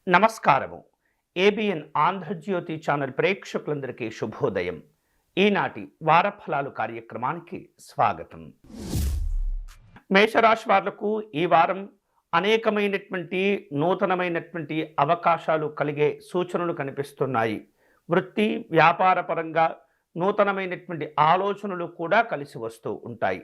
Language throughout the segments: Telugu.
నమస్కారము. ఏబిఎన్ ఆంధ్రజ్యోతి ఛానల్ ప్రేక్షకులందరికీ శుభోదయం. ఈనాటి వారఫలాలు కార్యక్రమానికి స్వాగతం. మేషరాశి వాళ్లకు ఈ వారం అనేకమైనటువంటి నూతనమైనటువంటి అవకాశాలు కలిగే సూచనలు కనిపిస్తున్నాయి. వృత్తి వ్యాపార పరంగా నూతనమైనటువంటి ఆలోచనలు కూడా కలిసి వస్తూ ఉంటాయి.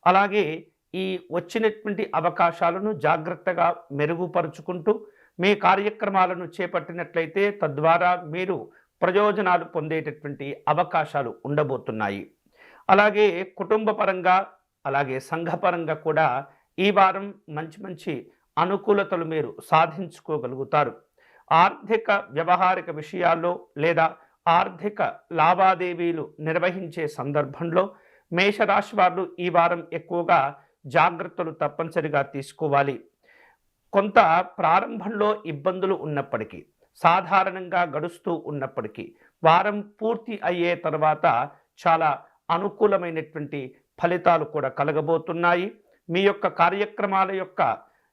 అలాగే ఈ వచ్చినటువంటి అవకాశాలను జాగ్రత్తగా మెరుగుపరుచుకుంటూ మీ కార్యక్రమాలను చేపట్టినట్లయితే తద్వారా మీరు ప్రయోజనాలు పొందేటటువంటి అవకాశాలు ఉండబోతున్నాయి. అలాగే కుటుంబ పరంగా అలాగే సంఘపరంగా కూడా ఈ వారం మంచి మంచి అనుకూలతలు మీరు సాధించుకోగలుగుతారు. ఆర్థిక వ్యవహారిక విషయాల్లో లేదా ఆర్థిక లావాదేవీలు నిర్వహించే సందర్భంలో మేషరాశి వారు ఈ వారం ఎక్కువగా జాగ్రత్తలు తప్పనిసరిగా తీసుకోవాలి. కొంత ప్రారంభంలో ఇబ్బందులు ఉన్నప్పటికీ సాధారణంగా గడుస్తూ ఉన్నప్పటికీ వారం పూర్తి అయ్యే తర్వాత చాలా అనుకూలమైనటువంటి ఫలితాలు కూడా కలగబోతున్నాయి. మీ యొక్క కార్యక్రమాల యొక్క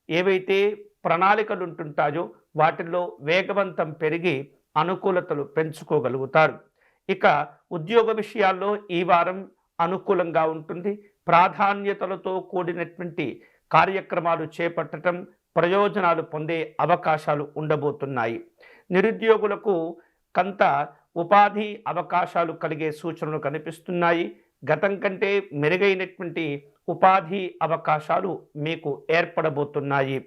ఏవైతే ప్రణాళికలు ఉంటుంటాయో వాటిల్లో వేగవంతం పెరిగి అనుకూలతలు పెంచుకోగలుగుతారు. ఇక ఉద్యోగ విషయాల్లో ఈ వారం అనుకూలంగా ఉంటుంది. ప్రాధాన్యతలతో కూడినటువంటి కార్యక్రమాలు చేపట్టడం ప్రయోజనాలు పొందే అవకాశాలు ఉండబోతున్నాయి. నిరుద్యోగులకు కొంత ఉపాధి అవకాశాలు కలిగే సూచనలు కనిపిస్తున్నాయి. గతం కంటే మెరుగైనటువంటి ఉపాధి అవకాశాలు మీకు ఏర్పడబోతున్నాయి.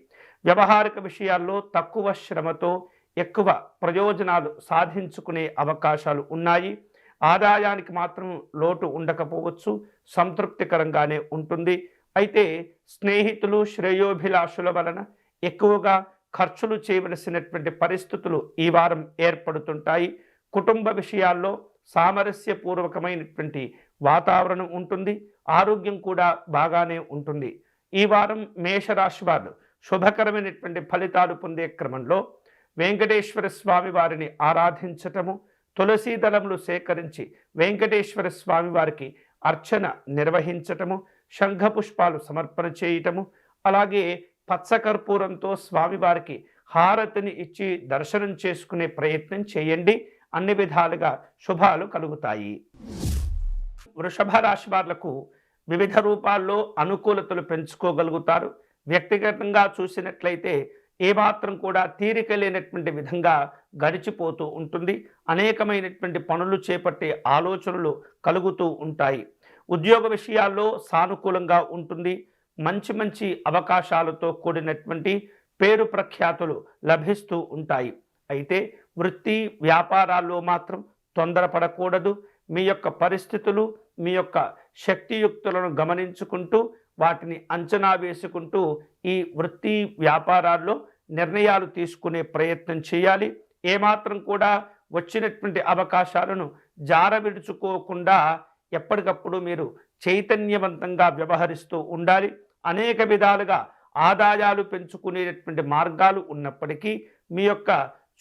వ్యవహారిక విషయాల్లో తక్కువ శ్రమతో ఎక్కువ ప్రయోజనాలు సాధించుకునే అవకాశాలు ఉన్నాయి. ఆదాయానికి మాత్రం లోటు ఉండకపోవచ్చు, సంతృప్తికరంగానే ఉంటుంది. అయితే స్నేహితులు శ్రేయోభిలాషుల వలన ఎక్కువగా ఖర్చులు చేయవలసినటువంటి పరిస్థితులు ఈ వారం ఏర్పడుతుంటాయి. కుటుంబ విషయాల్లో సామరస్యపూర్వకమైనటువంటి వాతావరణం ఉంటుంది. ఆరోగ్యం కూడా బాగానే ఉంటుంది. ఈ వారం మేషరాశి వారు శుభకరమైనటువంటి ఫలితాలు పొందే క్రమంలో వెంకటేశ్వర స్వామి వారిని ఆరాధించటము, తులసీ దళములు సేకరించి వెంకటేశ్వర స్వామి వారికి అర్చన నిర్వహించటము, శంఖ పుష్పాలు సమర్పణ చేయటము, అలాగే పచ్చకర్పూరంతో స్వామివారికి హారతిని ఇచ్చి దర్శనం చేసుకునే ప్రయత్నం చేయండి. అన్ని విధాలుగా శుభాలు కలుగుతాయి. వృషభ రాశి వాళ్లకు వివిధ రూపాల్లో అనుకూలతలు పెంచుకోగలుగుతారు. వ్యక్తిగతంగా చూసినట్లయితే ఏమాత్రం కూడా తీరిక లేనటువంటి విధంగా గడిచిపోతూ ఉంటుంది. అనేకమైనటువంటి పనులు చేపట్టే ఆలోచనలు కలుగుతూ ఉంటాయి. ఉద్యోగ విషయాల్లో సానుకూలంగా ఉంటుంది. మంచి మంచి అవకాశాలతో కూడినటువంటి పేరు ప్రఖ్యాతులు లభిస్తూ ఉంటాయి. అయితే వృత్తి వ్యాపారాల్లో మాత్రం తొందరపడకూడదు. మీ యొక్క పరిస్థితులు మీ యొక్క శక్తియుక్తులను గమనించుకుంటూ వాటిని అంచనా వేసుకుంటూ ఈ వృత్తి వ్యాపారాల్లో నిర్ణయాలు తీసుకునే ప్రయత్నం చేయాలి. ఏమాత్రం కూడా వచ్చినటువంటి అవకాశాలను జారవిడుచుకోకుండా ఎప్పటికప్పుడు మీరు చైతన్యవంతంగా వ్యవహరిస్తూ ఉండాలి. అనేక విధాలుగా ఆదాయాలు పెంచుకునేటటువంటి మార్గాలు ఉన్నప్పటికీ మీ యొక్క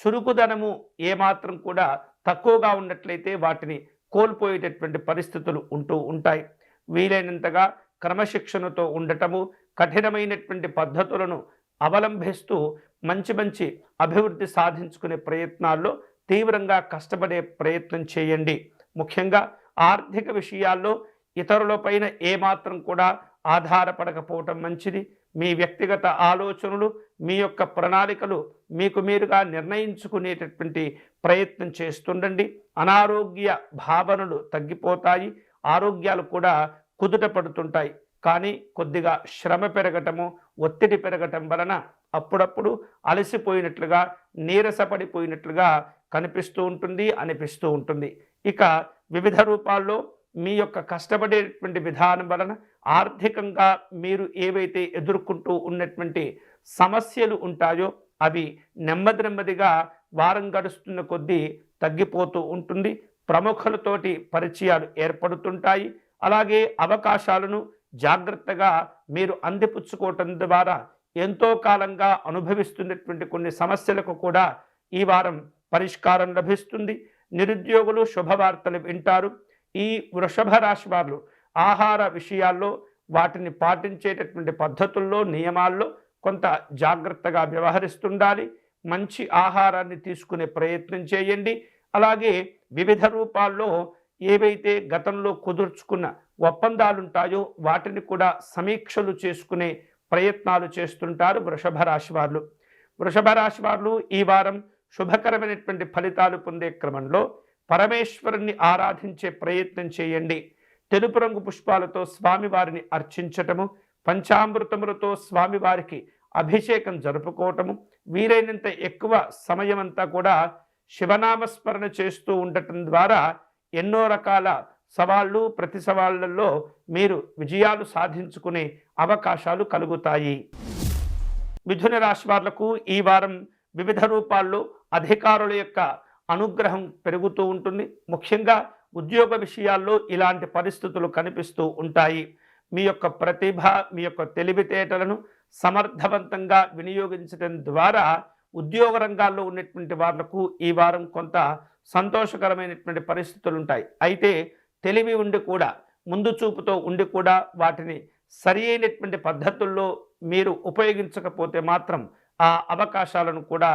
చురుకుదనము ఏమాత్రం కూడా తక్కువగా ఉన్నట్లయితే వాటిని కోల్పోయేటటువంటి పరిస్థితులు ఉంటూ ఉంటాయి. వీలైనంతగా క్రమశిక్షణతో ఉండటము, కఠినమైనటువంటి పద్ధతులను అవలంబిస్తూ మంచి మంచి అభివృద్ధి సాధించుకునే ప్రయత్నాల్లో తీవ్రంగా కష్టపడే ప్రయత్నం చేయండి. ముఖ్యంగా ఆర్థిక విషయాల్లో ఇతరులపైన ఏమాత్రం కూడా ఆధారపడకపోవటం మంచిది. మీ వ్యక్తిగత ఆలోచనలు మీ యొక్క ప్రణాళికలు మీకు మీరుగా నిర్ణయించుకునేటటువంటి ప్రయత్నం చేస్తుండండి. అనారోగ్య భావనలు తగ్గిపోతాయి. ఆరోగ్యాలు కూడా కుదుట పడుతుంటాయి. కానీ కొద్దిగా శ్రమ పెరగటము, ఒత్తిడి పెరగటం వలన అప్పుడప్పుడు అలసిపోయినట్లుగా నీరసపడిపోయినట్లుగా కనిపిస్తూ ఉంటుంది, అనిపిస్తూ ఉంటుంది. ఇక వివిధ రూపాల్లో మీ యొక్క కష్టపడేటువంటి విధానం వలన ఆర్థికంగా మీరు ఏవైతే ఎదుర్కొంటూ ఉన్నటువంటి సమస్యలు ఉంటాయో అవి నెమ్మదిగా వారం గడుస్తున్న కొద్దీ తగ్గిపోతూ ఉంటుంది. ప్రముఖులతోటి పరిచయాలు ఏర్పడుతుంటాయి. అలాగే అవకాశాలను జాగ్రత్తగా మీరు అందిపుచ్చుకోవటం ద్వారా ఎంతో కాలంగా అనుభవిస్తున్నటువంటి కొన్ని సమస్యలకు కూడా ఈ వారం పరిష్కారం లభిస్తుంది. నిరుద్యోగులు శుభవార్తలు వింటారు. ఈ వృషభ రాశి వారు ఆహార విషయాల్లో వాటిని పాటించేటటువంటి పద్ధతుల్లో నియమాల్లో కొంత జాగ్రత్తగా వ్యవహరిస్తుండాలి. మంచి ఆహారాన్ని తీసుకునే ప్రయత్నం చేయండి. అలాగే వివిధ రూపాల్లో ఏవైతే గతంలో కుదుర్చుకున్న ఒప్పందాలుంటాయో వాటిని కూడా సమీక్షలు చేసుకునే ప్రయత్నాలు చేస్తుంటారు వృషభ రాశి వారు. వృషభ రాశి వారు ఈ వారం శుభకరమైనటువంటి ఫలితాలు పొందే క్రమంలో పరమేశ్వరుణ్ణి ఆరాధించే ప్రయత్నం చేయండి. తెలుపు రంగు పుష్పాలతో స్వామివారిని అర్చించటము, పంచామృతములతో స్వామివారికి అభిషేకం జరుపుకోవటము, వీలైనంత ఎక్కువ సమయమంతా కూడా శివనామస్మరణ చేస్తూ ఉండటం ద్వారా ఎన్నో రకాల సవాళ్ళు ప్రతి సవాళ్లలో మీరు విజయాలు సాధించుకునే అవకాశాలు కలుగుతాయి. మిథున రాశి వాళ్లకు ఈ వారం వివిధ రూపాల్లో అధికారుల యొక్క అనుగ్రహం పెరుగుతూ ఉంటుంది. ముఖ్యంగా ఉద్యోగ విషయాల్లో ఇలాంటి పరిస్థితులు కనిపిస్తూ ఉంటాయి. మీ యొక్క ప్రతిభ, మీ యొక్క తెలివితేటలను సమర్థవంతంగా వినియోగించడం ద్వారా ఉద్యోగ రంగాల్లో ఉన్నటువంటి వాళ్లకు ఈ వారం కొంత సంతోషకరమైనటువంటి పరిస్థితులు ఉంటాయి. అయితే తెలివి ఉండి కూడా, ముందు చూపుతో ఉండి కూడా వాటిని సరి అయినటువంటి పద్ధతుల్లో మీరు ఉపయోగించకపోతే మాత్రం ఆ అవకాశాలను కూడా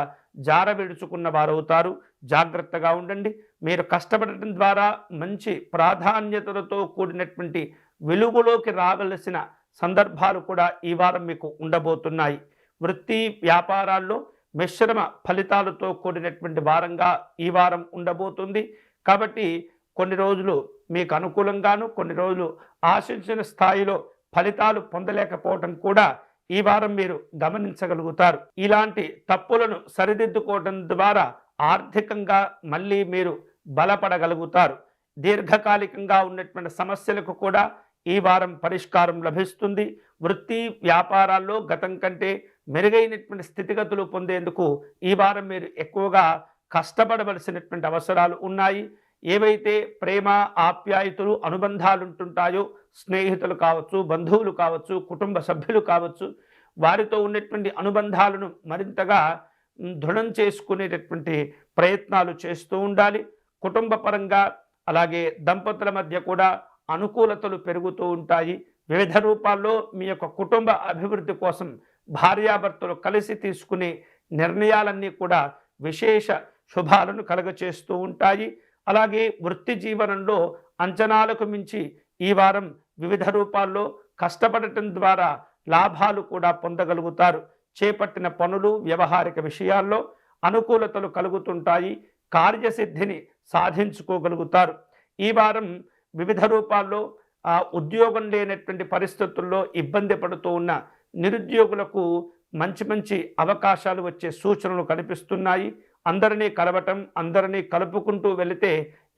జారవిడుచుకున్న వారవుతారు. జాగ్రత్తగా ఉండండి. మీరు కష్టపడటం ద్వారా మంచి ప్రాధాన్యతలతో కూడినటువంటి వెలుగులోకి రావలసిన సందర్భాలు కూడా ఈ వారం మీకు ఉండబోతున్నాయి. వృత్తి వ్యాపారాల్లో మిశ్రమ ఫలితాలతో కూడినటువంటి వారంగా ఈ వారం ఉండబోతుంది. కాబట్టి కొన్ని రోజులు మీకు అనుకూలంగాను, కొన్ని రోజులు ఆశించిన స్థాయిలో ఫలితాలు పొందలేకపోవటం కూడా ఈ వారం మీరు గమనించగలుగుతారు. ఇలాంటి తప్పులను సరిదిద్దుకోవడం ద్వారా ఆర్థికంగా మళ్ళీ మీరు బలపడగలుగుతారు. దీర్ఘకాలికంగా ఉన్నటువంటి సమస్యలకు కూడా ఈ వారం పరిష్కారం లభిస్తుంది. వృత్తి వ్యాపారాల్లో గతం కంటే మెరుగైనటువంటి స్థితిగతులు పొందేందుకు ఈ వారం మీరు ఎక్కువగా కష్టపడవలసినటువంటి అవసరాలు ఉన్నాయి. ఏవైతే ప్రేమ ఆప్యాయతలు అనుబంధాలు ఉంటుంటాయో, స్నేహితులు కావచ్చు, బంధువులు కావచ్చు, కుటుంబ సభ్యులు కావచ్చు, వారితో ఉన్నటువంటి అనుబంధాలను మరింతగా దృఢం చేసుకునేటటువంటి ప్రయత్నాలు చేస్తూ ఉండాలి. కుటుంబ పరంగా అలాగే దంపతుల మధ్య కూడా అనుకూలతలు పెరుగుతూ ఉంటాయి. వివిధ రూపాల్లో మీ యొక్క కుటుంబ అభివృద్ధి కోసం భార్యాభర్తలు కలిసి తీసుకునే నిర్ణయాలన్నీ కూడా విశేష శుభాలను కలుగచేస్తూ ఉంటాయి. అలాగే వృత్తి జీవనంలో అంచనాలకు మించి ఈ వారం వివిధ రూపాల్లో కష్టపడటం ద్వారా లాభాలు కూడా పొందగలుగుతారు. చేపట్టిన పనులు వ్యవహారిక విషయాల్లో అనుకూలతలు కలుగుతుంటాయి. కార్యసిద్ధిని సాధించుకోగలుగుతారు. ఈ వారం వివిధ రూపాల్లో ఉద్యోగం లేనటువంటి పరిస్థితుల్లో ఇబ్బంది పడుతూ ఉన్న నిరుద్యోగులకు మంచి మంచి అవకాశాలు వచ్చే సూచనలు కనిపిస్తున్నాయి. అందరినీ కలవటం, అందరినీ కలుపుకుంటూ వెళితే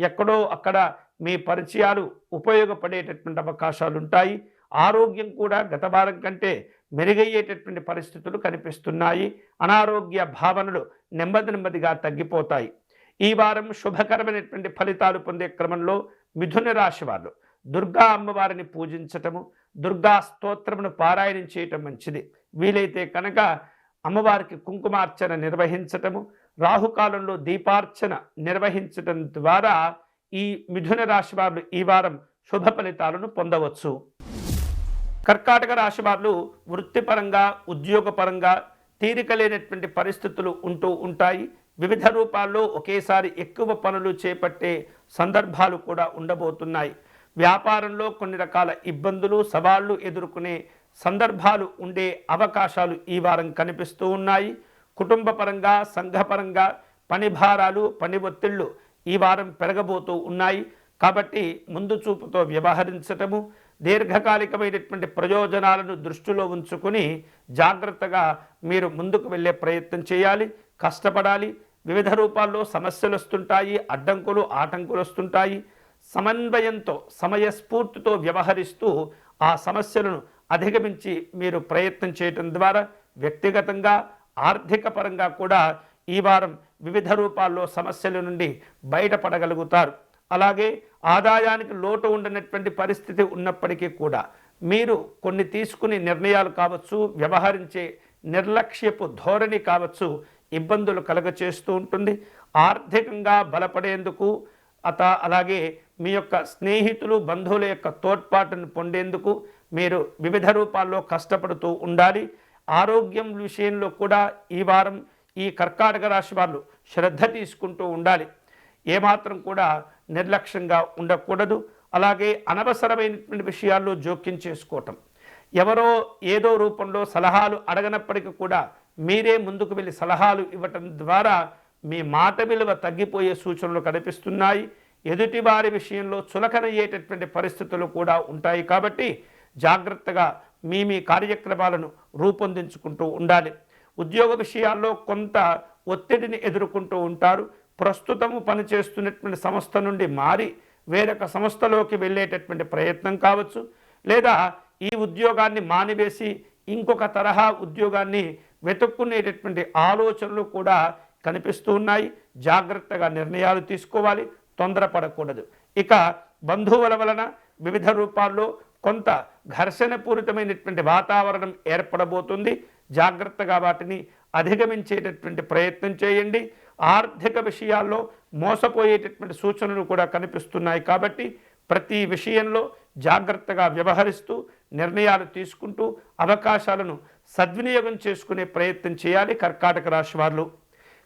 ఎక్కడో అక్కడ మీ పరిచయాలు ఉపయోగపడేటటువంటి అవకాశాలు ఉంటాయి. ఆరోగ్యం కూడా గత వారం కంటే మెరుగయ్యేటటువంటి పరిస్థితులు కనిపిస్తున్నాయి. అనారోగ్య భావనలు నెమ్మదిగా తగ్గిపోతాయి. ఈ వారం శుభకరమైనటువంటి ఫలితాలు పొందే క్రమంలో మిథున రాశి వారు దుర్గా అమ్మవారిని పూజించటము, దుర్గా స్తోత్రమును పారాయణం చేయటం మంచిది. వీలైతే కనుక అమ్మవారికి కుంకుమార్చన నిర్వహించటము, రాహుకాలంలో దీపార్చన నిర్వహించటం ద్వారా ఈ మిథున రాశి వారు ఈ వారం శుభ ఫలితాలను పొందవచ్చు. కర్కాటక రాశి వారు వృత్తిపరంగా, ఉద్యోగపరంగా తీరిక లేనటువంటి పరిస్థితులు ఉంటూ ఉంటాయి. వివిధ రూపాల్లో ఒకేసారి ఎక్కువ పనులు చేపట్టే సందర్భాలు కూడా ఉండబోతున్నాయి. వ్యాపారంలో కొన్ని రకాల ఇబ్బందులు, సవాళ్లు ఎదుర్కొనే సందర్భాలు ఉండే అవకాశాలు ఈ వారం కనిపిస్తూ ఉన్నాయి. కుటుంబ పరంగా, సంఘపరంగా పని భారాలు, పని ఒత్తిళ్లు ఈ వారం పెరగబోతూ ఉన్నాయి. కాబట్టి ముందు చూపుతో వ్యవహరించటము, దీర్ఘకాలికమైనటువంటి ప్రయోజనాలను దృష్టిలో ఉంచుకొని జాగ్రత్తగా మీరు ముందుకు వెళ్ళే ప్రయత్నం చేయాలి. కష్టపడాలి. వివిధ రూపాల్లో సమస్యలు వస్తుంటాయి, అడ్డంకులు ఆటంకులు వస్తుంటాయి. సమన్వయంతో, సమయస్ఫూర్తితో వ్యవహరిస్తూ ఆ సమస్యలను అధిగమించి మీరు ప్రయత్నం చేయటం ద్వారా వ్యక్తిగతంగా, ఆర్థిక పరంగా కూడా ఈ వారం వివిధ రూపాల్లో సమస్యల నుండి బయటపడగలుగుతారు. అలాగే ఆదాయానికి లోటు ఉండనటువంటి పరిస్థితి ఉన్నప్పటికీ కూడా మీరు కొన్ని తీసుకునే నిర్ణయాలు కావచ్చు, వ్యవహరించే నిర్లక్ష్యపు ధోరణి కావచ్చు, ఇబ్బందులు కలగచేస్తూ ఉంటుంది. ఆర్థికంగా బలపడేందుకు అలాగే మీ యొక్క స్నేహితులు, బంధువుల యొక్క తోడ్పాటును పొందేందుకు మీరు వివిధ రూపాల్లో కష్టపడుతూ ఉండాలి. ఆరోగ్యం విషయంలో కూడా ఈ వారం ఈ కర్కాటక రాశి వాళ్ళు శ్రద్ధ తీసుకుంటూ ఉండాలి. ఏమాత్రం కూడా నిర్లక్ష్యంగా ఉండకూడదు. అలాగే అనవసరమైనటువంటి విషయాల్లో జోక్యం చేసుకోవటం, ఎవరో ఏదో రూపంలో సలహాలు అడగనప్పటికీ కూడా మీరే ముందుకు వెళ్ళి సలహాలు ఇవ్వటం ద్వారా మీ మాట విలువ తగ్గిపోయే సూచనలు కనిపిస్తున్నాయి. ఎదుటివారి విషయంలో చులకనయ్యేటటువంటి పరిస్థితులు కూడా ఉంటాయి. కాబట్టి జాగ్రత్తగా మీ కార్యక్రమాలను రూపొందించుకుంటూ ఉండాలి. ఉద్యోగ విషయాల్లో కొంత ఒత్తిడిని ఎదుర్కొంటూ ఉంటారు. ప్రస్తుతము పనిచేస్తున్నటువంటి సంస్థ నుండి మారి వేరొక సంస్థలోకి వెళ్ళేటటువంటి ప్రయత్నం కావచ్చు, లేదా ఈ ఉద్యోగాన్ని మానివేసి ఇంకొక తరహా ఉద్యోగాన్ని వెతుక్కునేటటువంటి ఆలోచనలు కూడా కనిపిస్తూ ఉన్నాయి. జాగ్రత్తగా నిర్ణయాలు తీసుకోవాలి, తొందరపడకూడదు. ఇక బంధువుల వలన వివిధ రూపాల్లో కొంత ఘర్షణపూరితమైనటువంటి వాతావరణం ఏర్పడబోతుంది. జాగ్రత్తగా వాటిని అధిగమించేటటువంటి ప్రయత్నం చేయండి. ఆర్థిక విషయాల్లో మోసపోయేటటువంటి సూచనలు కూడా కనిపిస్తున్నాయి. కాబట్టి ప్రతి విషయంలో జాగ్రత్తగా వ్యవహరిస్తూ నిర్ణయాలు తీసుకుంటూ అవకాశాలను సద్వినియోగం చేసుకునే ప్రయత్నం చేయాలి కర్కాటక రాశి వాళ్ళు.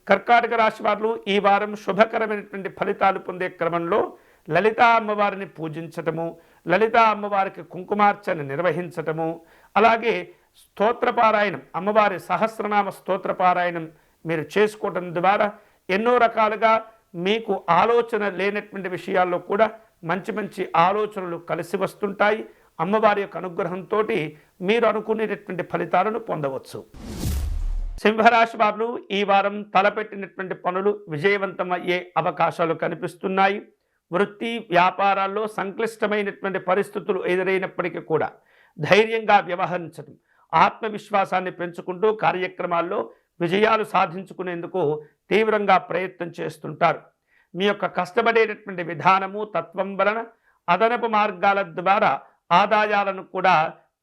కర్కాటక రాశి వాళ్ళు ఈ వారం శుభకరమైనటువంటి ఫలితాలు పొందే క్రమంలో లలితా అమ్మవారిని పూజించటము, లలితా అమ్మవారికి కుంకుమార్చన నిర్వహించటము, అలాగే స్తోత్రపారాయణం, అమ్మవారి సహస్రనామ స్తోత్రపారాయణం మీరు చేసుకోవడం ద్వారా ఎన్నో రకాలుగా మీకు ఆలోచన లేనటువంటి విషయాల్లో కూడా మంచి మంచి ఆలోచనలు కలిసి వస్తుంటాయి. అమ్మవారి యొక్క అనుగ్రహంతో మీరు అనుకునేటటువంటి ఫలితాలను పొందవచ్చు. సింహరాశి వారు ఈ వారం తలపెట్టినటువంటి పనులు విజయవంతమయ్యే అవకాశాలు కనిపిస్తున్నాయి. వృత్తి వ్యాపారాల్లో సంక్లిష్టమైనటువంటి పరిస్థితులు ఎదురైనప్పటికీ కూడా ధైర్యంగా వ్యవహరించడం, ఆత్మవిశ్వాసాన్ని పెంచుకుంటూ కార్యక్రమాల్లో విజయాలు సాధించుకునేందుకు తీవ్రంగా ప్రయత్నం చేస్తుంటారు. మీ యొక్క కష్టపడేటటువంటి విధానము తత్వం వలన అదనపు మార్గాల ద్వారా ఆదాయాలను కూడా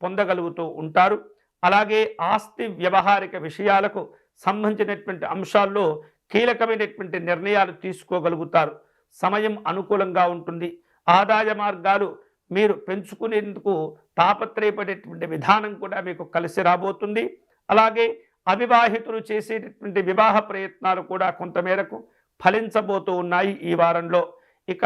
పొందగలుగుతూ ఉంటారు. అలాగే ఆస్తి వ్యవహారిక విషయాలకు సంబంధించినటువంటి అంశాల్లో కీలకమైనటువంటి నిర్ణయాలు తీసుకోగలుగుతారు. సమయం అనుకూలంగా ఉంటుంది. ఆదాయ మార్గాలు మీరు పెంచుకునేందుకు తాపత్రయపడేటువంటి విధానం కూడా మీకు కలిసి రాబోతుంది. అలాగే అవివాహితులు చేసేటటువంటి వివాహ ప్రయత్నాలు కూడా కొంతమేరకు ఫలించబోతూ ఉన్నాయి ఈ వారంలో. ఇక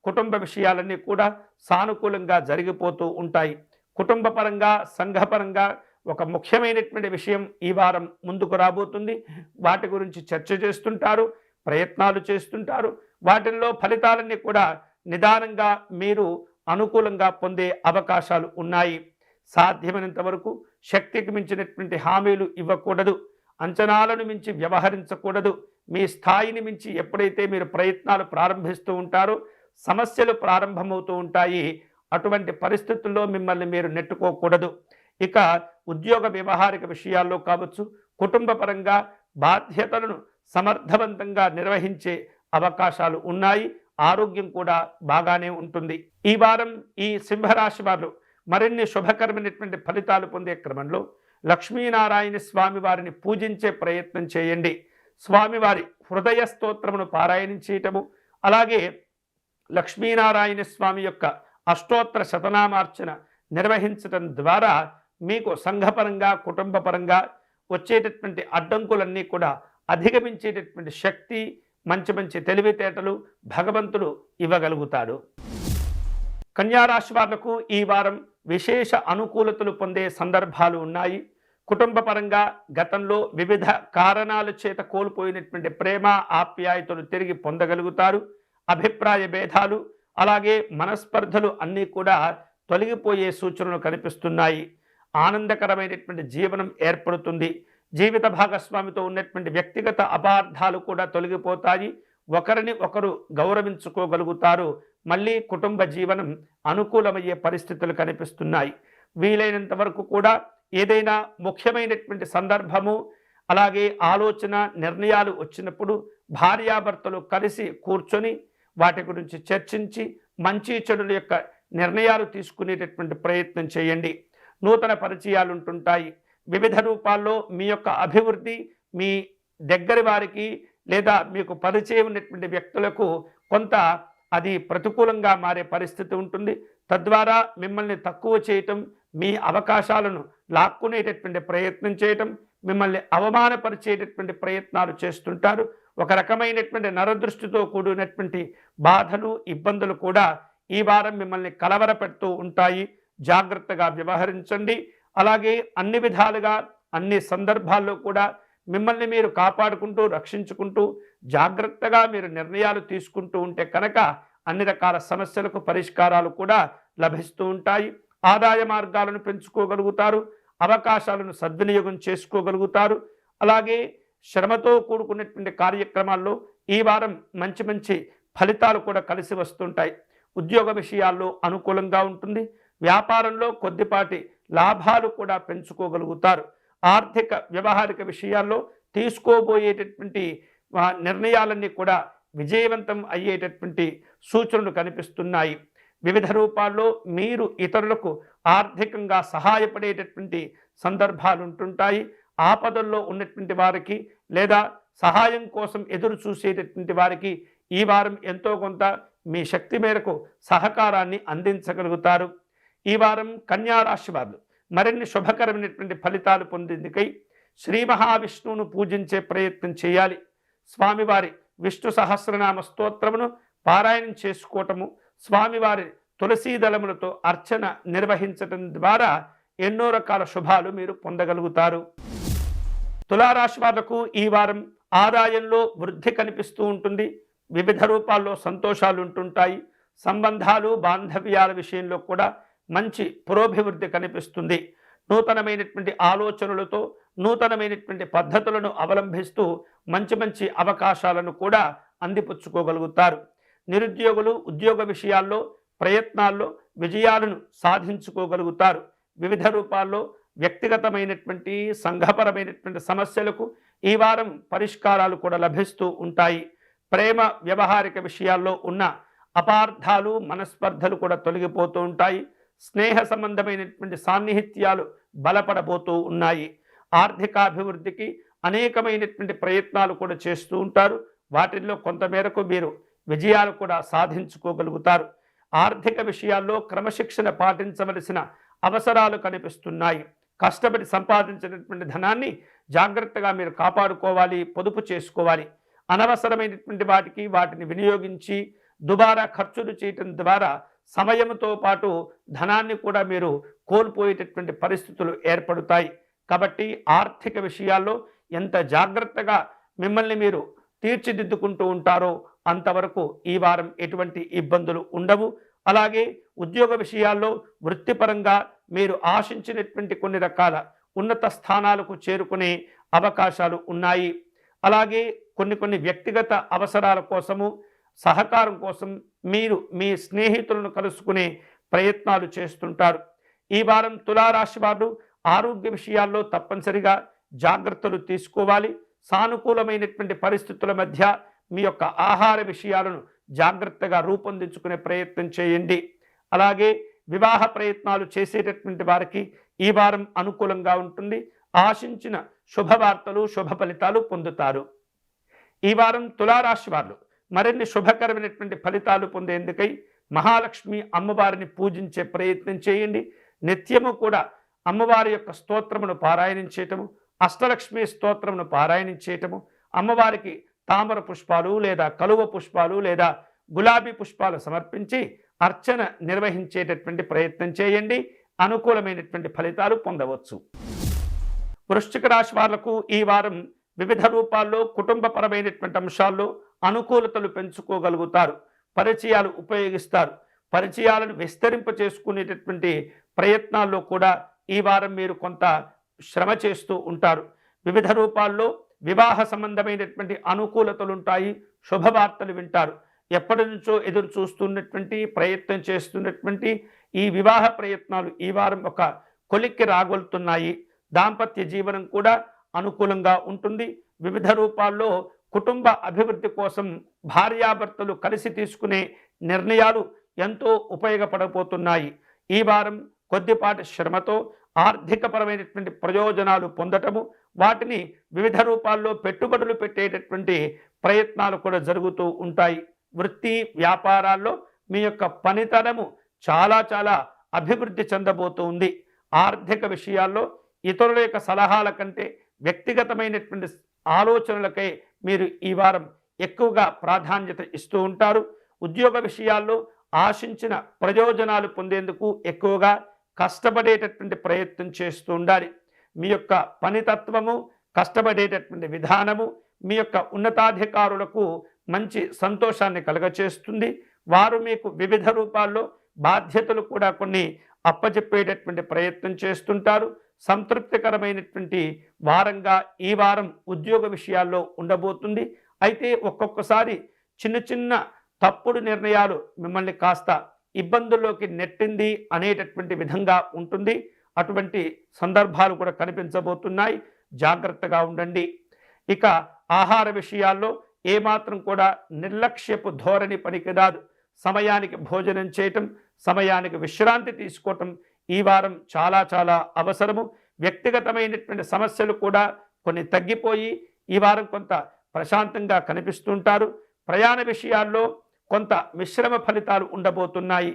కుటుంబ విషయాలన్నీ కూడా సానుకూలంగా జరిగిపోతూ ఉంటాయి. కుటుంబ పరంగా సంఘపరంగా ఒక ముఖ్యమైనటువంటి విషయం ఈ వారం ముందుకు రాబోతుంది. వాటి గురించి చర్చ చేస్తుంటారు, ప్రయత్నాలు చేస్తుంటారు. వాటిల్లో ఫలితాలన్నీ కూడా నిదానంగా మీరు అనుకూలంగా పొందే అవకాశాలు ఉన్నాయి. సాధ్యమైనంత వరకు శక్తికి మించినటువంటి హామీలు ఇవ్వకూడదు. అంచనాలను మించి వ్యవహరించకూడదు. మీ స్థాయిని మించి ఎప్పుడైతే మీరు ప్రయత్నాలు ప్రారంభిస్తూ ఉంటారో సమస్యలు ప్రారంభమవుతూ ఉంటాయి. అటువంటి పరిస్థితుల్లో మిమ్మల్ని మీరు నెట్టుకోకూడదు. ఇక ఉద్యోగ వ్యవహారిక విషయాల్లో కావచ్చు, కుటుంబ పరంగా బాధ్యతలను సమర్థవంతంగా నిర్వహించే అవకాశాలు ఉన్నాయి. ఆరోగ్యం కూడా బాగానే ఉంటుంది. ఈ వారం ఈ సింహరాశి వారు మరిన్ని శుభకరమైనటువంటి ఫలితాలు పొందే క్రమంలో లక్ష్మీనారాయణ స్వామి వారిని పూజించే ప్రయత్నం చేయండి. స్వామివారి హృదయ స్తోత్రమును పారాయణం చేయటము, అలాగే లక్ష్మీనారాయణ స్వామి యొక్క అష్టోత్తర శతనామార్చన నిర్వహించడం ద్వారా మీకు సంఘపరంగా కుటుంబపరంగా వచ్చేటటువంటి అడ్డంకులన్నీ కూడా అధిగమించేటటువంటి శక్తి, మంచి మంచి తెలివితేటలు భగవంతుడు ఇవ్వగలుగుతాడు. కన్యారాశి వాళ్లకు ఈ వారం విశేష అనుకూలతలు పొందే సందర్భాలు ఉన్నాయి. కుటుంబ పరంగా గతంలో వివిధ కారణాల చేత కోల్పోయినటువంటి ప్రేమ ఆప్యాయతలు తిరిగి పొందగలుగుతారు. అభిప్రాయ భేదాలు అలాగే మనస్పర్ధలు అన్నీ కూడా తొలగిపోయే సూచనలు కనిపిస్తున్నాయి. ఆనందకరమైనటువంటి జీవనం ఏర్పడుతుంది. జీవిత భాగస్వామితో ఉన్నటువంటి వ్యక్తిగత అపార్థాలు కూడా తొలగిపోతాయి. ఒకరిని ఒకరు గౌరవించుకోగలుగుతారు. మళ్ళీ కుటుంబ జీవనం అనుకూలమయ్యే పరిస్థితులు కనిపిస్తున్నాయి. వీలైనంత వరకు కూడా ఏదైనా ముఖ్యమైనటువంటి సందర్భము అలాగే ఆలోచన నిర్ణయాలు వచ్చినప్పుడు భార్యాభర్తలు కలిసి కూర్చొని వాటి గురించి చర్చించి మంచి చెడుల యొక్క నిర్ణయాలు తీసుకునేటటువంటి ప్రయత్నం చేయండి. నూతన పరిచయాలు ఉంటుంటాయి. వివిధ రూపాల్లో మీ యొక్క అభివృద్ధి మీ దగ్గరి వారికి లేదా మీకు పరిచయం ఉన్నటువంటి వ్యక్తులకు కొంత అది ప్రతికూలంగా మారే పరిస్థితి ఉంటుంది. తద్వారా మిమ్మల్ని తక్కువ చేయటం, మీ అవకాశాలను లాక్కునేటటువంటి ప్రయత్నం చేయటం, మిమ్మల్ని అవమానపరిచేటటువంటి ప్రయత్నాలు చేస్తుంటారు. ఒక రకమైనటువంటి నరదృష్టితో కూడినటువంటి బాధలు, ఇబ్బందులు కూడా ఈ వారం మిమ్మల్ని కలవరపెడుతూ ఉంటాయి. జాగ్రత్తగా వ్యవహరించండి. అలాగే అన్ని విధాలుగా అన్ని సందర్భాల్లో కూడా మిమ్మల్ని మీరు కాపాడుకుంటూ, రక్షించుకుంటూ జాగ్రత్తగా మీరు నిర్ణయాలు తీసుకుంటూ ఉంటే కనుక అన్ని రకాల సమస్యలకు పరిష్కారాలు కూడా లభిస్తూ ఉంటాయి. ఆదాయ మార్గాలను పెంచుకోగలుగుతారు. అవకాశాలను సద్వినియోగం చేసుకోగలుగుతారు. అలాగే శ్రమతో కూడుకున్నటువంటి కార్యక్రమాల్లో ఈ వారం మంచి మంచి ఫలితాలు కూడా కలిసి వస్తుంటాయి. ఉద్యోగ విషయాల్లో అనుకూలంగా ఉంటుంది. వ్యాపారంలో కొద్దిపాటి లాభాలు కూడా పెంచుకోగలుగుతారు. ఆర్థిక వ్యవహారిక విషయాల్లో తీసుకోబోయేటటువంటి నిర్ణయాలన్నీ కూడా విజయవంతం అయ్యేటటువంటి సూచనలు కనిపిస్తున్నాయి. వివిధ రూపాల్లో మీరు ఇతరులకు ఆర్థికంగా సహాయపడేటటువంటి సందర్భాలు ఉంటుంటాయి. ఆపదల్లో ఉన్నటువంటి వారికి లేదా సహాయం కోసం ఎదురు చూసేటటువంటి వారికి ఈ వారం ఎంతో కొంత మీ శక్తి మేరకు సహకారాన్ని అందించగలుగుతారు. ఈ వారం కన్యా రాశి వారు మరిన్ని శుభకరమైనటువంటి ఫలితాలు పొందేందుకై శ్రీ మహావిష్ణువును పూజించే ప్రయత్నం చేయాలి. స్వామివారి విష్ణు సహస్రనామ స్తోత్రమును పారాయణం చేసుకోవటము, స్వామివారి తులసీదళములతో అర్చన నిర్వహించటం ద్వారా ఎన్నో రకాల శుభాలు మీరు పొందగలుగుతారు. తులారాశి వాళ్లకు ఈ వారం ఆదాయంలో వృద్ధి కనిపిస్తూ ఉంటుంది. వివిధ రూపాల్లో సంతోషాలు ఉంటుంటాయి. సంబంధాలు, బాంధవ్యాల విషయంలో కూడా మంచి పురోభివృద్ధి కనిపిస్తుంది. నూతనమైనటువంటి ఆలోచనలతో, నూతనమైనటువంటి పద్ధతులను అవలంబిస్తూ మంచి మంచి అవకాశాలను కూడా అందిపుచ్చుకోగలుగుతారు. నిరుద్యోగులు ఉద్యోగ విషయాల్లో ప్రయత్నాల్లో విజయాలను సాధించుకోగలుగుతారు. వివిధ రూపాల్లో వ్యక్తిగతమైనటువంటి సంఘపరమైనటువంటి సమస్యలకు ఈ వారం పరిష్కారాలు కూడా లభిస్తూ ఉంటాయి. ప్రేమ వ్యవహారిక విషయాల్లో ఉన్న అపార్థాలు, మనస్పర్ధలు కూడా తొలగిపోతూ ఉంటాయి. స్నేహ సంబంధమైనటువంటి సాన్నిహిత్యాలు బలపడబోతూ ఉన్నాయి. ఆర్థికాభివృద్ధికి అనేకమైనటువంటి ప్రయత్నాలు కూడా చేస్తూ ఉంటారు. వాటిల్లో కొంతమేరకు మీరు విజయాలు కూడా సాధించుకోగలుగుతారు. ఆర్థిక విషయాల్లో క్రమశిక్షణ పాటించవలసిన అవసరాలు కనిపిస్తున్నాయి. కష్టపడి సంపాదించినటువంటి ధనాన్ని జాగ్రత్తగా మీరు కాపాడుకోవాలి, పొదుపు చేసుకోవాలి. అనవసరమైనటువంటి వాటిని వినియోగించి దుబారా ఖర్చులు చేయటం ద్వారా సమయంతో పాటు ధనాన్ని కూడా మీరు కోల్పోయేటటువంటి పరిస్థితులు ఏర్పడతాయి. కాబట్టి ఆర్థిక విషయాల్లో ఎంత జాగ్రత్తగా మిమ్మల్ని మీరు తీర్చిదిద్దుకుంటూ ఉంటారో అంతవరకు ఈ వారం ఎటువంటి ఇబ్బందులు ఉండవు. అలాగే ఉద్యోగ విషయాల్లో వృత్తిపరంగా మీరు ఆశించినటువంటి కొన్ని రకాల ఉన్నత స్థానాలకు చేరుకునే అవకాశాలు ఉన్నాయి. అలాగే కొన్ని వ్యక్తిగత అవసరాల కోసము, సహకారం కోసం మీరు మీ స్నేహితులను కలుసుకునే ప్రయత్నాలు చేస్తుంటారు. ఈ వారం తులారాశి వారు ఆరోగ్య విషయాల్లో తప్పనిసరిగా జాగ్రత్తలు తీసుకోవాలి. సానుకూలమైనటువంటి పరిస్థితుల మధ్య మీ యొక్క ఆహార విషయాలను జాగ్రత్తగా రూపొందించుకునే ప్రయత్నం చేయండి. అలాగే వివాహ ప్రయత్నాలు చేసేటటువంటి వారికి ఈ వారం అనుకూలంగా ఉంటుంది. ఆశించిన శుభవార్తలు, శుభ ఫలితాలు పొందుతారు. ఈ వారం తులారాశి వారు మరిన్ని శుభకరమైనటువంటి ఫలితాలు పొందేందుకై మహాలక్ష్మి అమ్మవారిని పూజించే ప్రయత్నం చేయండి. నిత్యము కూడా అమ్మవారి యొక్క స్తోత్రమును పారాయణం చేయటము, అష్టలక్ష్మి స్తోత్రమును పారాయణం చేయటము, అమ్మవారికి తామర పుష్పాలు లేదా కలువ పుష్పాలు లేదా గులాబీ పుష్పాలు సమర్పించి అర్చన నిర్వహించేటటువంటి ప్రయత్నం చేయండి. అనుకూలమైనటువంటి ఫలితాలు పొందవచ్చు. వృశ్చిక రాశి వాళ్లకు ఈ వారం వివిధ రూపాల్లో కుటుంబపరమైనటువంటి అంశాల్లో అనుకూలతలు పెంచుకోగలుగుతారు. పరిచయాలు ఉపయోగిస్తారు. పరిచయాలను విస్తరింప చేసుకునేటటువంటి ప్రయత్నాల్లో కూడా ఈ వారం మీరు కొంత శ్రమ చేస్తూ ఉంటారు. వివిధ రూపాల్లో వివాహ సంబంధమైనటువంటి అనుకూలతలు ఉంటాయి. శుభవార్తలు వింటారు. ఎప్పటి నుంచో ఎదురు చూస్తున్నటువంటి ప్రయత్నం చేస్తున్నటువంటి ఈ వివాహ ప్రయత్నాలు ఈ వారం ఒక కొలిక్కి రాగొలుతున్నాయి. దాంపత్య జీవనం కూడా అనుకూలంగా ఉంటుంది. వివిధ రూపాల్లో కుటుంబ అభివృద్ధి కోసం భార్యాభర్తలు కలిసి తీసుకునే నిర్ణయాలు ఎంతో ఉపయోగపడబోతున్నాయి. ఈ వారం కొద్దిపాటి శ్రమతో ఆర్థికపరమైనటువంటి ప్రయోజనాలు పొందటము, వాటిని వివిధ రూపాల్లో పెట్టుబడులు పెట్టేటటువంటి ప్రయత్నాలు కూడా జరుగుతూ ఉంటాయి. వృత్తి వ్యాపారాల్లో మీ యొక్క పనితనము చాలా అభివృద్ధి చెందబోతుంది. ఆర్థిక విషయాల్లో ఇతరుల యొక్క సలహాల కంటే వ్యక్తిగతమైనటువంటి ఆలోచనలకై మీరు ఈ వారం ఎక్కువగా ప్రాధాన్యత ఇస్తూ ఉంటారు. ఉద్యోగ విషయాల్లో ఆశించిన ప్రయోజనాలు పొందేందుకు ఎక్కువగా కష్టపడేటటువంటి ప్రయత్నం చేస్తూ ఉండాలి. మీ యొక్క పనితత్వము, కష్టపడేటటువంటి విధానము మీ యొక్క ఉన్నతాధికారులకు మంచి సంతోషాన్ని కలుగచేస్తుంది. వారు మీకు వివిధ రూపాల్లో బాధ్యతలు కూడా కొన్ని అప్పచెప్పేటటువంటి ప్రయత్నం చేస్తుంటారు. సంతృప్తికరమైనటువంటి వారంగా ఈ వారం ఉద్యోగ విషయాల్లో ఉండబోతుంది. అయితే ఒక్కొక్కసారి చిన్న చిన్న తప్పుడు నిర్ణయాలు మిమ్మల్ని కాస్త ఇబ్బందుల్లోకి నెట్టింది అనేటటువంటి విధంగా ఉంటుంది. అటువంటి సందర్భాలు కూడా కనిపించబోతున్నాయి. జాగ్రత్తగా ఉండండి. ఇక ఆహార విషయాల్లో ఏమాత్రం కూడా నిర్లక్ష్యపు ధోరణి పనికిరాదు. సమయానికి భోజనం చేయటం, సమయానికి విశ్రాంతి తీసుకోవటం ఈ వారం చాలా చాలా అవసరము. వ్యక్తిగతమైనటువంటి సమస్యలు కూడా కొన్ని తగ్గిపోయి ఈ వారం కొంత ప్రశాంతంగా కనిపిస్తుంటారు. ప్రయాణ విషయాల్లో కొంత మిశ్రమ ఫలితాలు ఉండబోతున్నాయి.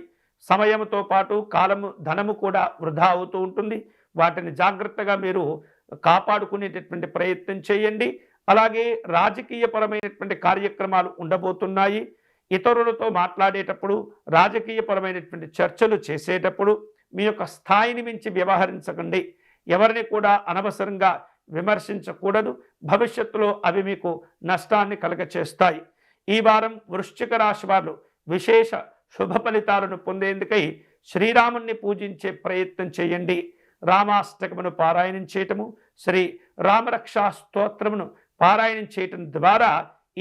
సమయంతో పాటు కాలము, ధనము కూడా వృధా అవుతూ ఉంటుంది. వాటిని జాగ్రత్తగా మీరు కాపాడుకునేటటువంటి ప్రయత్నం చేయండి. అలాగే రాజకీయపరమైనటువంటి కార్యక్రమాలు ఉండబోతున్నాయి. ఇతరులతో మాట్లాడేటప్పుడు, రాజకీయపరమైనటువంటి చర్చలు చేసేటప్పుడు మీ యొక్క స్థాయిని మించి వ్యవహరించకండి. ఎవరిని కూడా అనవసరంగా విమర్శించకూడదు. భవిష్యత్తులో అవి మీకు నష్టాన్ని కలుగచేస్తాయి. ఈ వారం వృశ్చిక రాశి వారు విశేష శుభ ఫలితాలను పొందేందుకై శ్రీరాముణ్ణి పూజించే ప్రయత్నం చేయండి. రామాష్టకమును పారాయణం చేయటము, శ్రీ రామరక్షా స్తోత్రమును పారాయణం చేయటం ద్వారా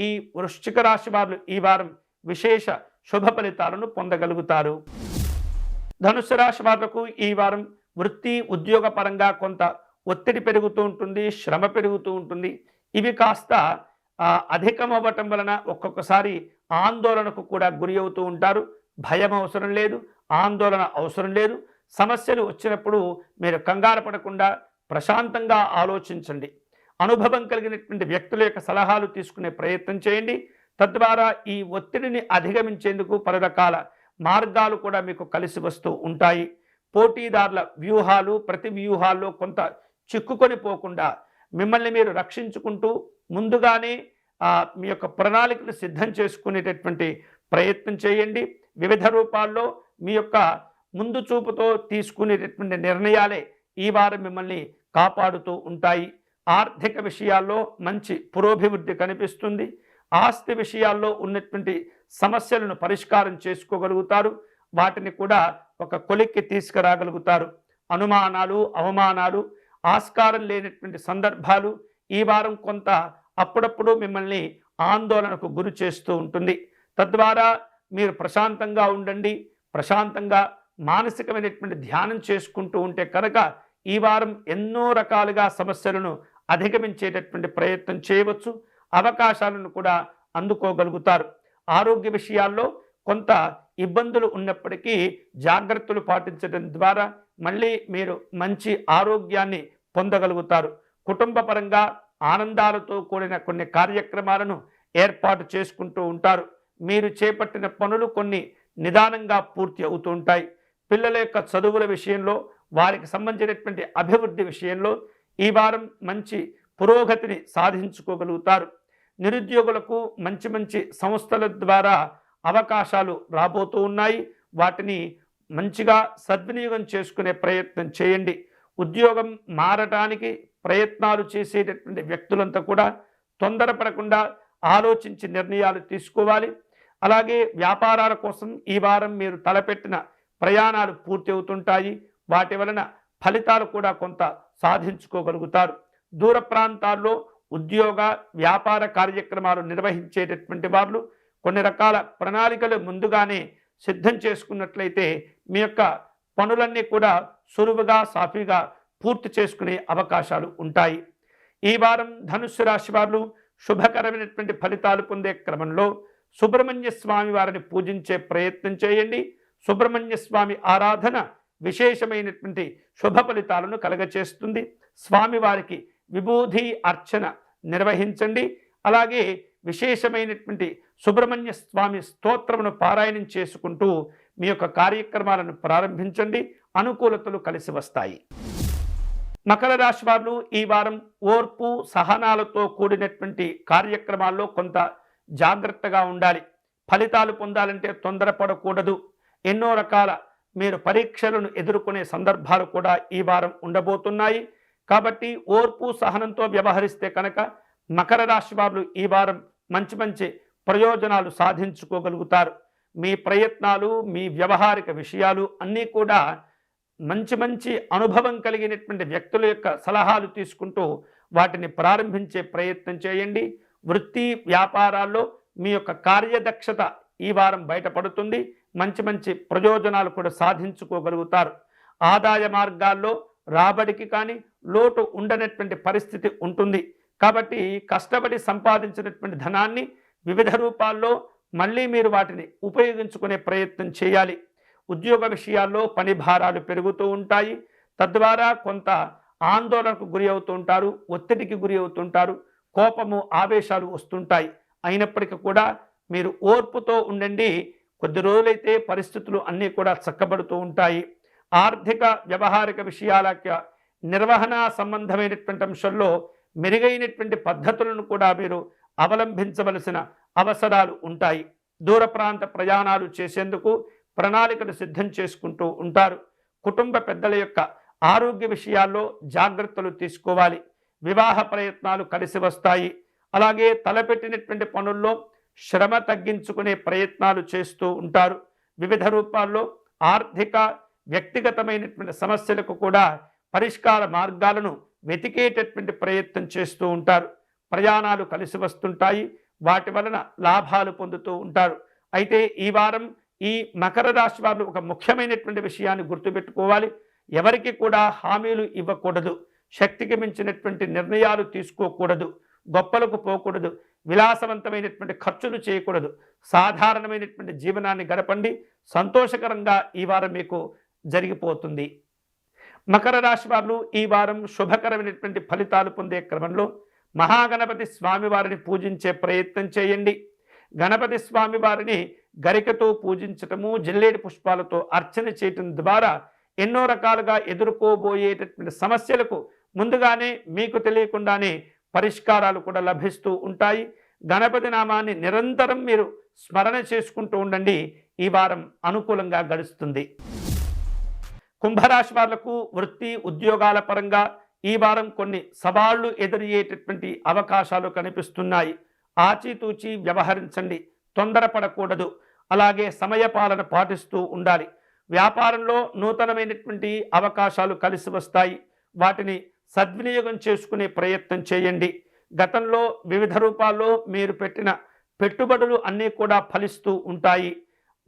ఈ వృశ్చిక రాశి వారు ఈ వారం విశేష శుభ ఫలితాలను పొందగలుగుతారు. ధనుసు రాశి వాళ్లకు ఈ వారం వృత్తి ఉద్యోగ పరంగా కొంత ఒత్తిడి పెరుగుతూ ఉంటుంది, శ్రమ పెరుగుతూ ఉంటుంది. ఇవి కాస్త అధికమవ్వటం వలన ఒక్కొక్కసారి ఆందోళనకు కూడా గురి అవుతూ ఉంటారు. భయం అవసరం లేదు, ఆందోళన అవసరం లేదు. సమస్యలు వచ్చినప్పుడు మీరు కంగారు పడకుండా ప్రశాంతంగా ఆలోచించండి. అనుభవం కలిగినటువంటి వ్యక్తుల యొక్క సలహాలు తీసుకునే ప్రయత్నం చేయండి. తద్వారా ఈ ఒత్తిడిని అధిగమించేందుకు పలు రకాల మార్గాలు కూడా మీకు కలిసి వస్తూ ఉంటాయి. పోటీదారుల వ్యూహాలు, ప్రతి వ్యూహాల్లో కొంత చిక్కుకొని పోకుండా మిమ్మల్ని మీరు రక్షించుకుంటూ ముందుగానే మీ యొక్క ప్రణాళికలు సిద్ధం చేసుకునేటటువంటి ప్రయత్నం చేయండి. వివిధ రూపాల్లో మీ యొక్క ముందు చూపుతో తీసుకునేటటువంటి నిర్ణయాలే ఈ వారం మిమ్మల్ని కాపాడుతూ ఉంటాయి. ఆర్థిక విషయాల్లో మంచి పురోభివృద్ధి కనిపిస్తుంది. ఆస్తి విషయాల్లో ఉన్నటువంటి సమస్యలను పరిష్కారం చేసుకోగలుగుతారు. వాటిని కూడా ఒక కొలిక్కి తీసుకురాగలుగుతారు. అనుమానాలు, అవమానాలు, ఆస్కారం లేనటువంటి సందర్భాలు ఈ వారం కొంత అప్పుడప్పుడు మిమ్మల్ని ఆందోళనకు గురి చేస్తూ ఉంటుంది. తద్వారా మీరు ప్రశాంతంగా ఉండండి. ప్రశాంతంగా మానసికమైనటువంటి ధ్యానం చేసుకుంటూ ఉంటే కనుక ఈ వారం ఎన్నో రకాలుగా సమస్యలను అధిగమించేటటువంటి ప్రయత్నం చేయవచ్చు. అవకాశాలను కూడా అందుకోగలుగుతారు. ఆరోగ్య విషయాల్లో కొంత ఇబ్బందులు ఉన్నప్పటికీ జాగ్రత్తలు పాటించడం ద్వారా మళ్ళీ మీరు మంచి ఆరోగ్యాన్ని పొందగలుగుతారు. కుటుంబ పరంగా ఆనందాలతో కూడిన కొన్ని కార్యక్రమాలను ఏర్పాటు చేసుకుంటూ ఉంటారు. మీరు చేపట్టిన పనులు కొన్ని నిదానంగా పూర్తి అవుతూ ఉంటాయి. పిల్లల యొక్క చదువుల విషయంలో, వారికి సంబంధించినటువంటి అభివృద్ధి విషయంలో ఈ వారం మంచి పురోగతిని సాధించుకోగలుగుతారు. నిరుద్యోగులకు మంచి మంచి సంస్థల ద్వారా అవకాశాలు రాబోతూ ఉన్నాయి. వాటిని మంచిగా సద్వినియోగం చేసుకునే ప్రయత్నం చేయండి. ఉద్యోగం మారటానికి ప్రయత్నాలు చేసేటటువంటి వ్యక్తులంతా కూడా తొందరపడకుండా ఆలోచించి నిర్ణయాలు తీసుకోవాలి. అలాగే వ్యాపారాల కోసం ఈ వారం మీరు తలపెట్టిన ప్రయాణాలు పూర్తి అవుతుంటాయి. వాటి వలన ఫలితాలు కూడా కొంత సాధించుకోగలుగుతారు. దూర ప్రాంతాల్లో ఉద్యోగ వ్యాపార కార్యక్రమాలు నిర్వహించేటటువంటి వాళ్ళు కొన్ని రకాల ప్రణాళికలు ముందుగానే సిద్ధం చేసుకున్నట్లయితే మీ యొక్క పనులన్నీ కూడా సులువుగా, సాఫీగా పూర్తి చేసుకునే అవకాశాలు ఉంటాయి. ఈ వారం ధనుస్సు రాశి వారు శుభకరమైనటువంటి ఫలితాలు పొందే క్రమంలో సుబ్రహ్మణ్య స్వామి వారిని పూజించే ప్రయత్నం చేయండి. సుబ్రహ్మణ్య స్వామి ఆరాధన విశేషమైనటువంటి శుభ ఫలితాలను కలగచేస్తుంది. స్వామివారికి విభూది అర్చన నిర్వహించండి. అలాగే విశేషమైనటువంటి సుబ్రహ్మణ్య స్వామి స్తోత్రమును పారాయణం చేసుకుంటూ మీ యొక్క కార్యక్రమాలను ప్రారంభించండి. అనుకూలతలు కలిసి వస్తాయి. మకర రాశి వారు ఈ వారం ఓర్పు సహనాలతో కూడినటువంటి కార్యక్రమాల్లో కొంత జాగ్రత్తగా ఉండాలి. ఫలితాలు పొందాలంటే తొందరపడకూడదు. ఎన్నో రకాల మీరు పరీక్షలను ఎదుర్కొనే సందర్భాలు కూడా ఈ వారం ఉండబోతున్నాయి. కాబట్టి ఓర్పు సహనంతో వ్యవహరిస్తే కనుక మకర రాశి వారు ఈ వారం మంచి మంచి ప్రయోజనాలు సాధించుకోగలుగుతారు. మీ ప్రయత్నాలు, మీ వ్యవహారిక విషయాలు అన్నీ కూడా మంచి మంచి అనుభవం కలిగినటువంటి వ్యక్తుల యొక్క సలహాలు తీసుకుంటూ వాటిని ప్రారంభించే ప్రయత్నం చేయండి. వృత్తి వ్యాపారాల్లో మీ యొక్క కార్యదక్షత ఈ వారం బయటపడుతుంది. మంచి మంచి ప్రయోజనాలు కూడా సాధించుకోగలుగుతారు. ఆదాయ మార్గాల్లో రాబడికి కానీ లోటు ఉండనటువంటి పరిస్థితి ఉంటుంది. కాబట్టి కష్టపడి సంపాదించినటువంటి ధనాన్ని వివిధ రూపాల్లో మళ్ళీ మీరు వాటిని ఉపయోగించుకునే ప్రయత్నం చేయాలి. ఉద్యోగ విషయాల్లో పని భారాలు పెరుగుతూ ఉంటాయి. తద్వారా కొంత ఆందోళనకు గురి అవుతూ ఉంటారు, ఒత్తిడికి గురి అవుతుంటారు, కోపము ఆవేశాలు వస్తుంటాయి. అయినప్పటికీ కూడా మీరు ఓర్పుతో ఉండండి. కొద్ది రోజులైతే పరిస్థితులు అన్నీ కూడా చక్కబడుతూ ఉంటాయి. ఆర్థిక వ్యవహారిక విషయాల నిర్వహణ సంబంధమైనటువంటి అంశంలో మెరుగైనటువంటి పద్ధతులను కూడా మీరు అవలంబించవలసిన అవసరాలు ఉంటాయి. దూర ప్రాంత ప్రయాణాలు చేసేందుకు ప్రణాళికలు సిద్ధం చేసుకుంటూ ఉంటారు. కుటుంబ పెద్దల యొక్క ఆరోగ్య విషయాల్లో జాగ్రత్తలు తీసుకోవాలి. వివాహ ప్రయత్నాలు కలిసి వస్తాయి. అలాగే తలపెట్టినటువంటి పనుల్లో శ్రమ తగ్గించుకునే ప్రయత్నాలు చేస్తూ ఉంటారు. వివిధ రూపాల్లో ఆర్థిక వ్యక్తిగతమైనటువంటి సమస్యలకు కూడా పరిష్కార మార్గాలను వెతికేటటువంటి ప్రయత్నం చేస్తూ ఉంటారు. ప్రయాణాలు కలిసి వస్తుంటాయి. వాటి వలన లాభాలు పొందుతూ ఉంటారు. అయితే ఈ వారం ఈ మకర రాశి వారు ఒక ముఖ్యమైనటువంటి విషయాన్ని గుర్తుపెట్టుకోవాలి. ఎవరికి కూడా హామీలు ఇవ్వకూడదు. శక్తికి మించినటువంటి నిర్ణయాలు తీసుకోకూడదు. గొప్పలకు పోకూడదు. విలాసవంతమైనటువంటి ఖర్చులు చేయకూడదు. సాధారణమైనటువంటి జీవనాన్ని గడపండి. సంతోషకరంగా ఈ వారం మీకు జరిగిపోతుంది. మకర రాశి వారు ఈ వారం శుభకరమైనటువంటి ఫలితాలు పొందే క్రమంలో మహాగణపతి స్వామివారిని పూజించే ప్రయత్నం చేయండి. గణపతి స్వామి వారిని గరికతో పూజించటము, జిల్లేడు పుష్పాలతో అర్చన చేయటం ద్వారా ఎన్నో రకాలుగా ఎదుర్కోబోయేటటువంటి సమస్యలకు ముందుగానే మీకు తెలియకుండానే పరిష్కారాలు కూడా లభిస్తూ ఉంటాయి. గణపతి నామాన్ని నిరంతరం మీరు స్మరణ చేసుకుంటూ ఉండండి. ఈ వారం అనుకూలంగా గడుస్తుంది. కుంభరాశి వాళ్లకు వృత్తి ఉద్యోగాల పరంగా ఈ వారం కొన్ని సవాళ్లు ఎదురయ్యేటటువంటి అవకాశాలు కనిపిస్తున్నాయి. ఆచితూచి వ్యవహరించండి. తొందరపడకూడదు. అలాగే సమయపాలన పాటిస్తూ ఉండాలి. వ్యాపారంలో నూతనమైనటువంటి అవకాశాలు కలిసి వస్తాయి. వాటిని సద్వినియోగం చేసుకునే ప్రయత్నం చేయండి. గతంలో వివిధ రూపాల్లో మీరు పెట్టిన పెట్టుబడులు అన్నీ కూడా ఫలిస్తూ ఉంటాయి.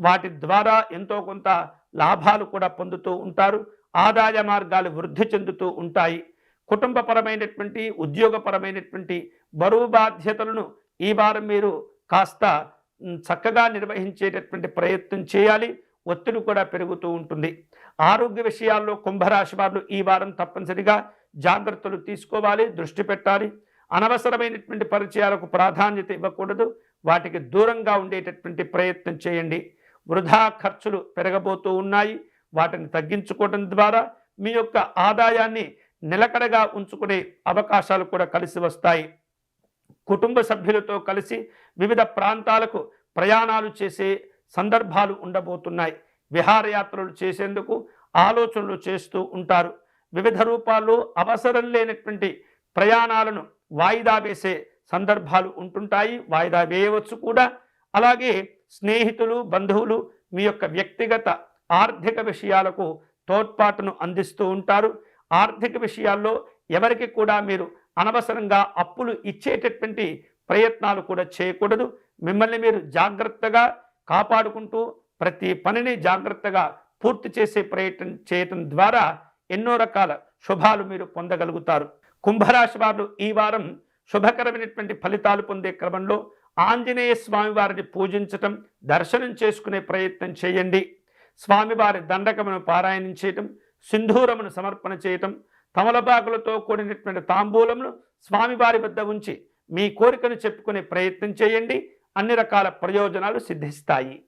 వాటి ద్వారా ఎంతో కొంత లాభాలు కూడా పొందుతూ ఉంటారు. ఆదాయ మార్గాలు వృద్ధి చెందుతూ ఉంటాయి. కుటుంబపరమైనటువంటి ఉద్యోగపరమైనటువంటి బరువు బాధ్యతలను ఈ వారం మీరు కాస్త చక్కగా నిర్వహించేటటువంటి ప్రయత్నం చేయాలి. ఒత్తిడి కూడా పెరుగుతూ ఉంటుంది. ఆరోగ్య విషయాల్లో కుంభరాశి వారు ఈ వారం తప్పనిసరిగా జాగ్రత్తలు తీసుకోవాలి, దృష్టి పెట్టాలి. అనవసరమైనటువంటి పరిచయాలకు ప్రాధాన్యత ఇవ్వకూడదు. వాటికి దూరంగా ఉండేటటువంటి ప్రయత్నం చేయండి. వృధా ఖర్చులు పెరగబోతూ ఉన్నాయి. వాటిని తగ్గించుకోవడం ద్వారా మీ యొక్క ఆదాయాన్ని నిలకడగా ఉంచుకునే అవకాశాలు కూడా కలిసి వస్తాయి. కుటుంబ సభ్యులతో కలిసి వివిధ ప్రాంతాలకు ప్రయాణాలు చేసే సందర్భాలు ఉండబోతున్నాయి. విహారయాత్రలు చేసేందుకు ఆలోచనలు చేస్తూ ఉంటారు. వివిధ రూపాల్లో అవసరం లేనటువంటి ప్రయాణాలను వాయిదా వేసే సందర్భాలు ఉంటుంటాయి. వాయిదా వేయవచ్చు కూడా. అలాగే స్నేహితులు, బంధువులు మీ యొక్క వ్యక్తిగత ఆర్థిక విషయాలకు తోడ్పాటును అందిస్తూ ఉంటారు. ఆర్థిక విషయాల్లో ఎవరికి కూడా మీరు అనవసరంగా అప్పులు ఇచ్చేటటువంటి ప్రయత్నాలు కూడా చేయకూడదు. మిమ్మల్ని మీరు జాగ్రత్తగా కాపాడుకుంటూ ప్రతి పనిని జాగ్రత్తగా పూర్తి చేసే ప్రయత్నం చేయటం ద్వారా ఎన్నో రకాల శుభాలు మీరు పొందగలుగుతారు. కుంభరాశి వారు ఈ వారం శుభకరమైనటువంటి ఫలితాలు పొందే క్రమంలో ఆంజనేయ స్వామి వారిని పూజించటం, దర్శనం చేసుకునే ప్రయత్నం చేయండి. స్వామివారి దండకమును పారాయణం చేయటం, సింధూరమును సమర్పణ చేయటం, తమలపాకులతో కూడినటువంటి తాంబూలమును స్వామివారి వద్ద ఉంచి మీ కోరికను చెప్పుకునే ప్రయత్నం చేయండి. అన్ని రకాల ప్రయోజనాలు సిద్ధిస్తాయి.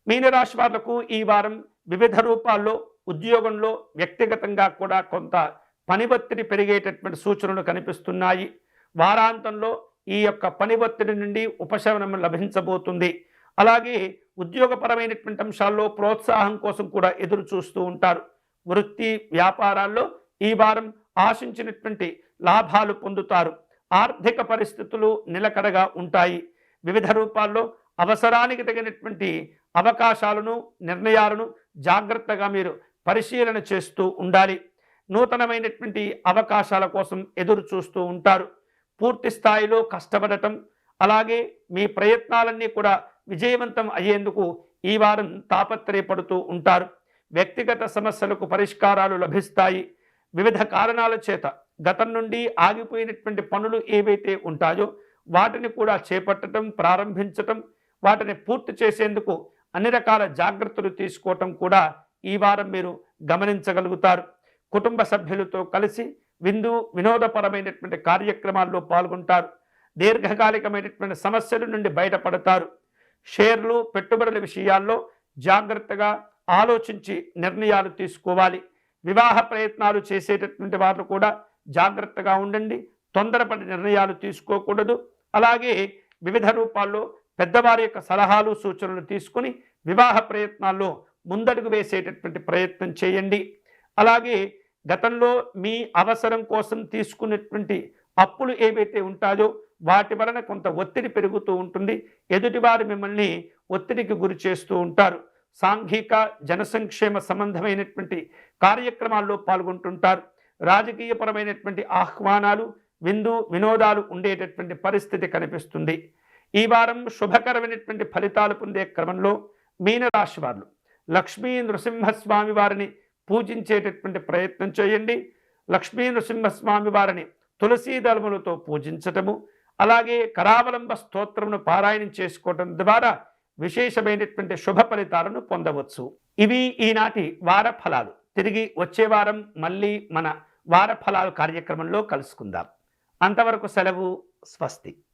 మీనరాశి వాళ్లకు ఈ వారం వివిధ రూపాల్లో ఉద్యోగంలో వ్యక్తిగతంగా కూడా కొంత పని ఒత్తిడి పెరిగేటటువంటి సూచనలు కనిపిస్తున్నాయి. వారాంతంలో ఈ యొక్క పని ఒత్తిడి నుండి ఉపశమనం లభించబోతుంది. అలాగే ఉద్యోగపరమైనటువంటి అంశాల్లో ప్రోత్సాహం కోసం కూడా ఎదురు చూస్తూ ఉంటారు. వృత్తి వ్యాపారాల్లో ఈ వారం ఆశించినటువంటి లాభాలు పొందుతారు. ఆర్థిక పరిస్థితులు నిలకడగా ఉంటాయి. వివిధ రూపాల్లో అవసరానికి తగినటువంటి అవకాశాలను నిర్ణయాలను జాగ్రత్తగా మీరు పరిశీలన చేస్తూ ఉండాలి. నూతనమైనటువంటి అవకాశాల కోసం ఎదురు చూస్తూ ఉంటారు. పూర్తి స్థాయిలో కష్టపడటం, అలాగే మీ ప్రయత్నాలన్నీ కూడా విజయవంతం అయ్యేందుకు ఈ వారం తాపత్రయపడుతూ ఉంటారు. వ్యక్తిగత సమస్యలకు పరిష్కారాలు లభిస్తాయి. వివిధ కారణాల చేత గతం నుండి ఆగిపోయినటువంటి పనులు ఏవైతే ఉంటాయో వాటిని కూడా చేపట్టడం, ప్రారంభించటం, వాటిని పూర్తి చేసేందుకు అన్ని రకాల జాగ్రత్తలు తీసుకోవటం కూడా ఈ వారం మీరు గమనించగలుగుతారు. కుటుంబ సభ్యులతో కలిసి వినోదపరమైనటువంటి కార్యక్రమాల్లో పాల్గొంటారు. దీర్ఘకాలికమైనటువంటి సమస్యల నుండి బయటపడతారు. షేర్లు పెట్టుబడుల విషయాల్లో జాగ్రత్తగా ఆలోచించి నిర్ణయాలు తీసుకోవాలి. వివాహ ప్రయత్నాలు చేసేటటువంటి వారు కూడా జాగ్రత్తగా ఉండండి. తొందరపడి నిర్ణయాలు తీసుకోకూడదు. అలాగే వివిధ రూపాల్లో పెద్దవారి యొక్క సలహాలు సూచనలు తీసుకుని వివాహ ప్రయత్నాల్లో ముందడుగు వేసేటటువంటి ప్రయత్నం చేయండి. అలాగే గతంలో మీ అవసరం కోసం తీసుకున్నటువంటి అప్పులు ఏవైతే ఉంటాయో వాటి వలన కొంత ఒత్తిడి పెరుగుతూ ఉంటుంది. ఎదుటివారు మిమ్మల్ని ఒత్తిడికి గురి చేస్తూ ఉంటారు. సాంఘిక జనసంక్షేమ సంబంధమైనటువంటి కార్యక్రమాల్లో పాల్గొంటుంటారు. రాజకీయపరమైనటువంటి ఆహ్వానాలు, వినోదాలు ఉండేటటువంటి పరిస్థితి కనిపిస్తుంది. ఈ వారం శుభకరమైనటువంటి ఫలితాలు పొందే క్రమంలో మీనరాశి వారు లక్ష్మీ నృసింహస్వామి వారిని పూజించేటటువంటి ప్రయత్నం చేయండి. లక్ష్మీ నృసింహస్వామి వారిని తులసీ దళములతో పూజించటము, అలాగే కరావలంబ స్తోత్రమును పారాయణం చేసుకోవటం ద్వారా విశేషమైనటువంటి శుభ ఫలితాలను పొందవచ్చు. ఇవి ఈనాటి వార ఫలాలు. తిరిగి వచ్చే వారం మళ్ళీ మన వార ఫలాలు కార్యక్రమంలో కలుసుకుందాం. అంతవరకు సెలవు. స్వస్తి.